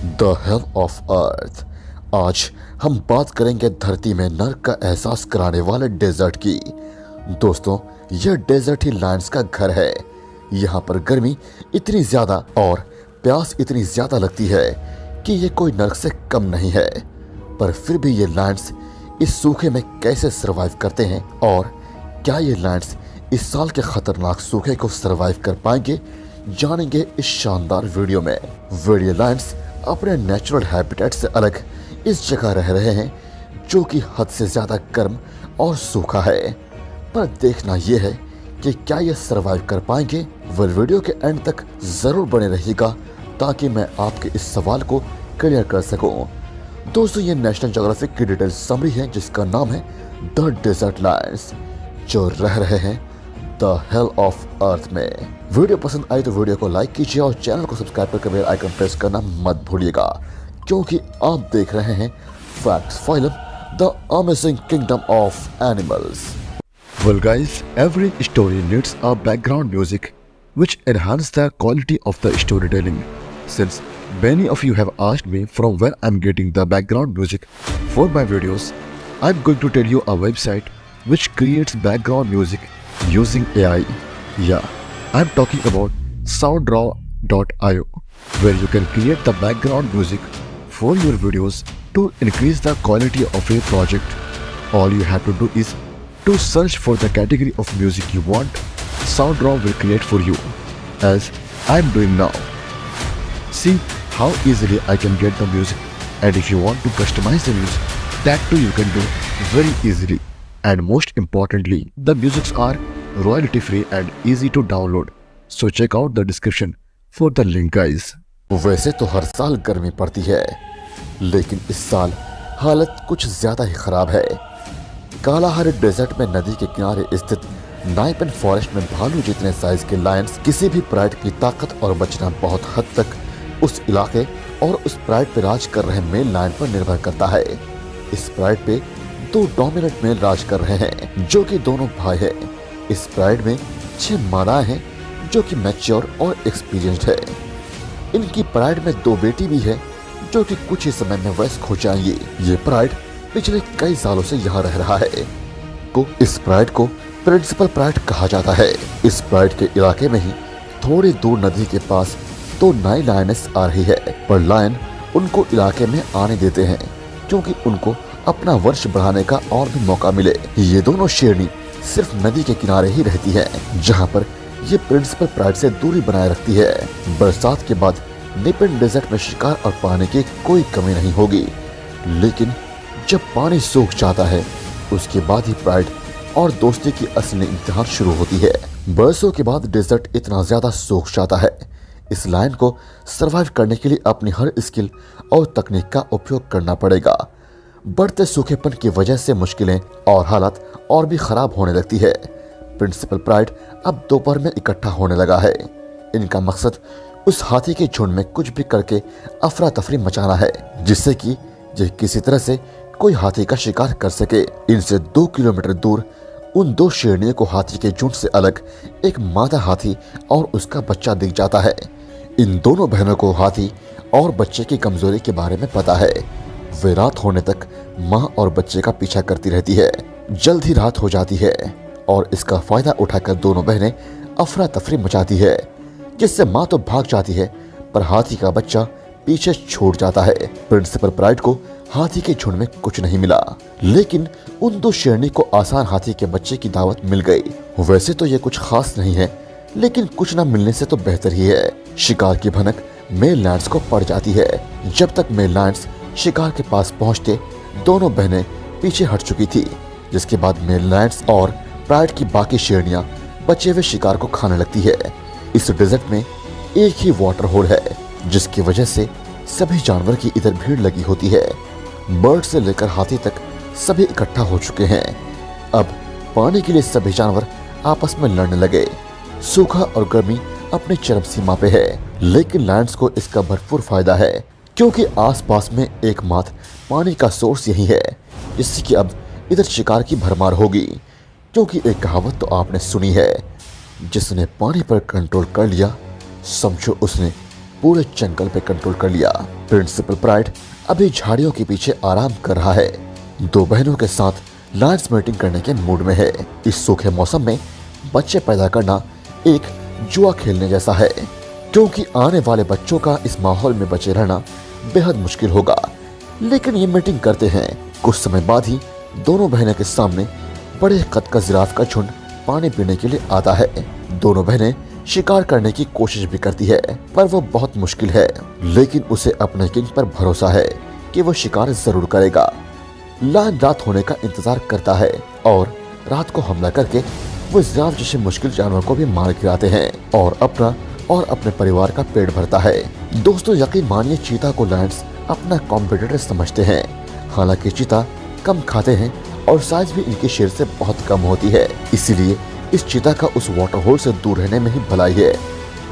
The hell of earth. आज हम बात करेंगे धरती में नर्क का एहसास कराने वाले डेजर्ट की। दोस्तों, यह डेजर्ट ही लायंस का घर है। यहाँ पर गर्मी इतनी ज्यादा और प्यास इतनी ज्यादा लगती है कि ये कोई नर्क से कम नहीं है। पर फिर भी ये लायंस इस सूखे में कैसे सरवाइव करते हैं और क्या ये लायंस इस साल के खतरनाक सूखे को सरवाइव कर पाएंगे, जानेंगे इस शानदार वीडियो में। वीडियो लायंस अपने नेचुरल हैबिटेट से अलग इस जगह रह रहे हैं जो कि हद से ज्यादा गर्म और सूखा है। पर देखना यह है कि क्या ये सरवाइव कर पाएंगे। वह वीडियो के एंड तक जरूर बने रहिएगा ताकि मैं आपके इस सवाल को क्लियर कर सकूं। दोस्तों, ये नेशनल ज्योग्राफिक की डिटेल समरी है जिसका नाम है द डेजर्ट लायंस, जो रह रहे हैं द हेल ऑफ अर्थ में। वीडियो पसंद आई तो वीडियो को लाइक कीजिए और चैनल को सब्सक्राइब करके बेल आइकन प्रेस करना मत भूलिएगा, क्योंकि आप देख रहे हैं facts film the amazing kingdom of animals. Well guys, every story needs a background music which enhance the quality of the storytelling. Since many of you have asked me from where I'm getting the background music for my videos, I'm going to tell you a website which creates background music using AI. Yeah, I'm talking about soundraw.io, where you can create the background music for your videos to increase the quality of your project. All you have to do is to search for the category of music you want. SoundRaw will create for you, as I'm doing now. See how easily I can get the music, and if you want to customize the music, that too you can do very easily. And most importantly, the musics are royalty free and easy to download. So check out the description for the link guys. वैसे तो हर साल गर्मी पड़ती है, लेकिन इस साल हालत कुछ ज्यादा ही खराब है। कालाहारी डेजर्ट में नदी के किनारे स्थित नाइपन फॉरेस्ट में भालू जितने साइज के लायंस किसी भी प्राइड की ताकत और बचना बहुत हद तक उस इलाके और उस प्राइड पे राज कर रहे मेल लायन पर निर्भर करता है। इस प्राइड पे दो डोमिनेंट मेल राज कर रहे हैं जो कि दोनों भाई है। इस प्राइड में 6 मादाएं हैं जो कि मैच्योर और एक्सपीरियंस्ड है। इनकी प्राइड में 2 बेटी भी है जो कि कुछ ही समय में वयस्क हो जाएंगी। ये प्राइड पिछले कई सालों से यहाँ रह रहा है। इस प्राइड को प्रिंसिपल प्राइड कहा जाता है। इस प्राइड के इलाके में ही थोड़ी दूर नदी के पास 2 नई लायनेस आ रही है, पर लायन उनको इलाके में आने देते हैं क्योंकि उनको अपना वंश बढ़ाने का और भी मौका मिले। ये दोनों शेरनी सिर्फ नदी के किनारे ही रहती है, जहाँ पर ये प्रिंसिपल प्राइड से दूरी बनाए रखती है। बरसात के बाद निपन डेजर्ट में शिकार और पानी की कोई कमी नहीं होगी, लेकिन जब पानी सूख जाता है उसके बाद ही प्राइड और दोस्ती की असली इम्तिहान शुरू होती है। बरसों के बाद डेजर्ट इतना ज्यादा सूख जाता है, इस लाइन को सरवाइव करने के लिए अपनी हर स्किल और तकनीक का उपयोग करना पड़ेगा। बढ़ते सूखेपन की वजह से मुश्किलें और हालत और भी खराब होने लगती है। प्रिंसिपल प्राइड अब दोपहर में इकट्ठा होने लगा है। इनका मकसद उस हाथी के झुंड में कुछ भी करके अफरा तफरी मचाना है, जिससे कि ये किसी तरह से कोई हाथी का शिकार कर सके। इनसे 2 किलोमीटर दूर उन 2 शेरनियों को हाथी के झुंड से अलग एक मादा हाथी और उसका बच्चा दिख जाता है। इन दोनों बहनों को हाथी और बच्चे की कमजोरी के बारे में पता है। वे रात होने तक माँ और बच्चे का पीछा करती रहती है। जल्द ही रात हो जाती है और इसका फायदा उठाकर दोनों बहनें अफरा तफरी मचाती है, जिससे माँ तो भाग जाती है पर हाथी का बच्चा पीछे छूट जाता है। प्रिंसिपल प्राइड को हाथी के झुंड में कुछ नहीं मिला, लेकिन उन 2 शेरनी को आसान हाथी के बच्चे की दावत मिल गई। वैसे तो ये कुछ खास नहीं है, लेकिन कुछ न मिलने से तो बेहतर ही है। शिकार की भनक मेल लायंस को पड़ जाती है। जब तक मेल लायंस शिकार के पास पहुंचते दोनों बहनें पीछे हट चुकी थी, जिसके बाद मेल लायंस और प्राइड की बाकी शेरनियां बचे हुए शिकार को खाने लगती है। इस डेजर्ट में एक ही वाटर होल है, जिसकी वजह से सभी जानवर की इधर भीड़ लगी होती है। बर्ड से लेकर हाथी तक सभी इकट्ठा हो चुके हैं। अब पानी के लिए सभी जानवर आपस में लड़ने लगे। सूखा और गर्मी अपनी चरम सीमा पे है, लेकिन लायंस को इसका भरपूर फायदा है क्योंकि आसपास में एकमात्र पानी का सोर्स यही है, जिससे कि अब इधर शिकार की भरमार होगी। क्योंकि एक कहावत तो आपने सुनी है, जिसने पानी पर कंट्रोल कर लिया समझो उसने पूरे जंगल पे कंट्रोल कर लिया। प्रिंसिपल प्राइड अभी झाड़ियों के पीछे आराम कर रहा है। दो बहनों के साथ लायंस मीटिंग करने के मूड में है। इस सूखे मौसम में बच्चे पैदा करना एक जुआ खेलने जैसा है, क्योंकि आने वाले बच्चों का इस माहौल में बचे रहना बेहद मुश्किल होगा। लेकिन ये मीटिंग करते हैं। कुछ समय बाद ही दोनों बहनें के सामने बड़े कद का जिराफ का झुंड पानी पीने के लिए आता है। दोनों बहनें शिकार करने की कोशिश भी करती है, पर वो बहुत मुश्किल है। लेकिन उसे अपने किंग पर भरोसा है कि वो शिकार जरूर करेगा। लायन रात होने का इंतजार करता है और रात को हमला करके वो जिराफ जैसे मुश्किल जानवर को भी मार गिराते हैं और अपना और अपने परिवार का पेट भरता है। दोस्तों, यकीन मानिए चीता को लायंस अपना कॉम्पिटिटर समझते हैं। हालांकि चीता कम खाते हैं और साइज भी इनके शेर से बहुत कम होती है, इसीलिए इस चीता का उस वाटर होल से दूर रहने में ही भलाई है।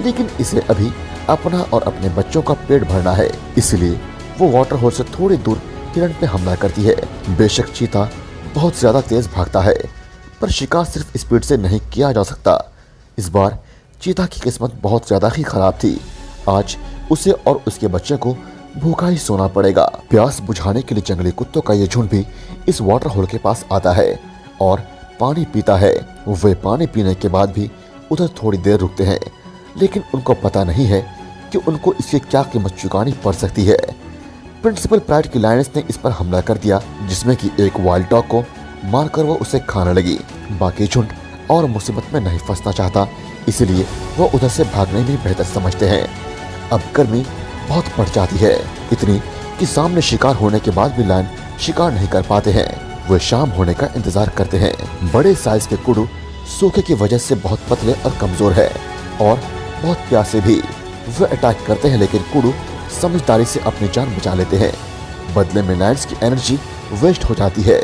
लेकिन इसे अभी अपना और अपने बच्चों का पेट भरना है, इसलिए वो वाटर होल से थोड़ी दूर हिरण पे हमला करती है। बेशक चीता बहुत ज्यादा तेज भागता है, पर शिकार सिर्फ स्पीड से नहीं किया जा सकता। इस बार चीता की किस्मत बहुत ज्यादा ही खराब थी। आज उसे और उसके बच्चे को भूखा ही सोना पड़ेगा। प्यास बुझाने के लिए जंगली कुत्तों का ये झुंड भी इस वाटर होल के पास आता है और पानी पीता है। वे पानी पीने के बाद भी उधर थोड़ी देर रुकते हैं, लेकिन उनको पता नहीं है कि उनको इसकी क्या कीमत चुकानी पड़ सकती है। प्रिंसिपल प्राइड की लायंस ने इस पर हमला कर दिया, जिसमें कि एक वाइल्ड डॉग को मारकर वो उसे खाने लगी। बाकी झुंड और मुसीबत में नहीं फंसना चाहता, इसलिए वो उधर से भागने में बेहतर समझते हैं। अब गर्मी बहुत बढ़ जाती है, इतनी कि सामने शिकार होने के बाद भी लायन शिकार नहीं कर पाते हैं। वे शाम होने का इंतजार करते हैं। बड़े साइज के कुडू सूखे की वजह से बहुत पतले और कमजोर है और बहुत प्यासे भी। वे अटैक करते हैं, लेकिन कुडू समझदारी से अपनी जान बचा लेते हैं। बदले में लायंस की एनर्जी वेस्ट हो जाती है,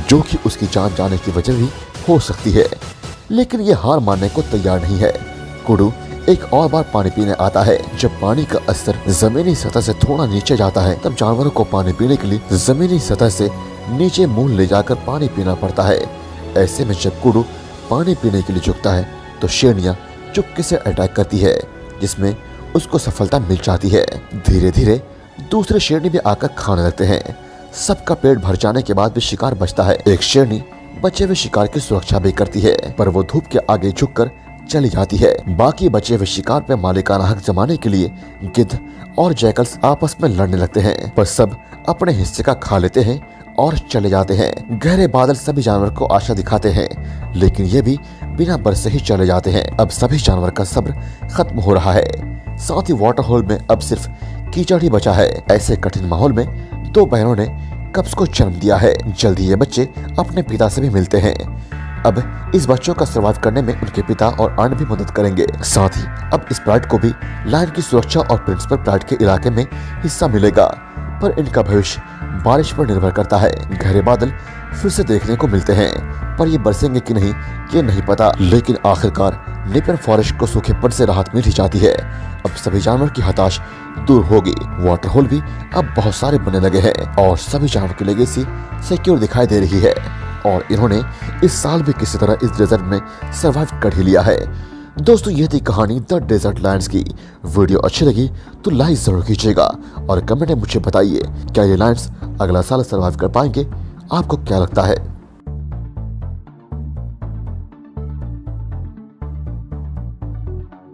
जो कि उसकी जान जाने की वजह भी हो सकती है। लेकिन ये हार मानने को तैयार नहीं है। कुडू एक और बार पानी पीने आता है। जब पानी का स्तर जमीनी सतह से थोड़ा नीचे जाता है, तब जानवरों को पानी पीने के लिए जमीनी सतह से नीचे मुंह ले जाकर पानी पीना पड़ता है। ऐसे में जब कुडू पानी पीने के लिए झुकता है, तो शेरनियां चुपके से अटैक करती है, जिसमें उसको सफलता मिल जाती है। धीरे धीरे दूसरे शेरनी भी आकर खाने लगते हैं। सबका पेट भर जाने के बाद भी शिकार बचता है। एक शेरनी बचे हुए शिकार की सुरक्षा भी करती है, पर वो धूप के आगे झुककर चली जाती है। बाकी बचे हुए शिकार पे मालिकाना हक जमाने के लिए गिद्ध और जैकल्स आपस में लड़ने लगते हैं, पर सब अपने हिस्से का खा लेते हैं और चले जाते हैं। गहरे बादल सभी जानवर को आशा दिखाते हैं, लेकिन ये भी बिना बरसे ही चले जाते हैं। अब सभी जानवर का सब्र खत्म हो रहा है। साथ ही वाटर होल में अब सिर्फ कीचड़ ही बचा है। ऐसे कठिन माहौल में दो बहनों ने कब्स को जन्म दिया है। जल्द ही ये बच्चे अपने पिता से भी मिलते हैं। अब इस बच्चों का सर्वाइव करने में उनके पिता और अर्न भी मदद करेंगे। साथ ही अब इस प्राइड को भी लायन की सुरक्षा और प्रिंसिपल प्राइड के इलाके में हिस्सा मिलेगा, पर इनका भविष्य बारिश पर निर्भर करता है। गहरे बादल फिर से देखने को मिलते हैं, पर ये बरसेंगे कि नहीं ये नहीं पता। लेकिन आखिरकार नेपियर फॉरेस्ट को सूखेपन से राहत मिल ही जाती है। अब सभी जानवर की हताश दूर होगी। वाटर होल भी अब बहुत सारे बनने लगे हैं और सभी जानवर की लेगेसी सिक्योर दिखाई दे रही है, और इन्होंने इस साल भी किसी तरह इस डेजर्ट में सरवाइव कर ही लिया है। दोस्तों, ये थी कहानी द डेजर्ट लायंस की। वीडियो अच्छी लगी तो लाइक जरूर कीजिएगा और कमेंट में मुझे बताइए क्या ये लायंस अगला साल सरवाइव कर पाएंगे। आपको क्या लगता है?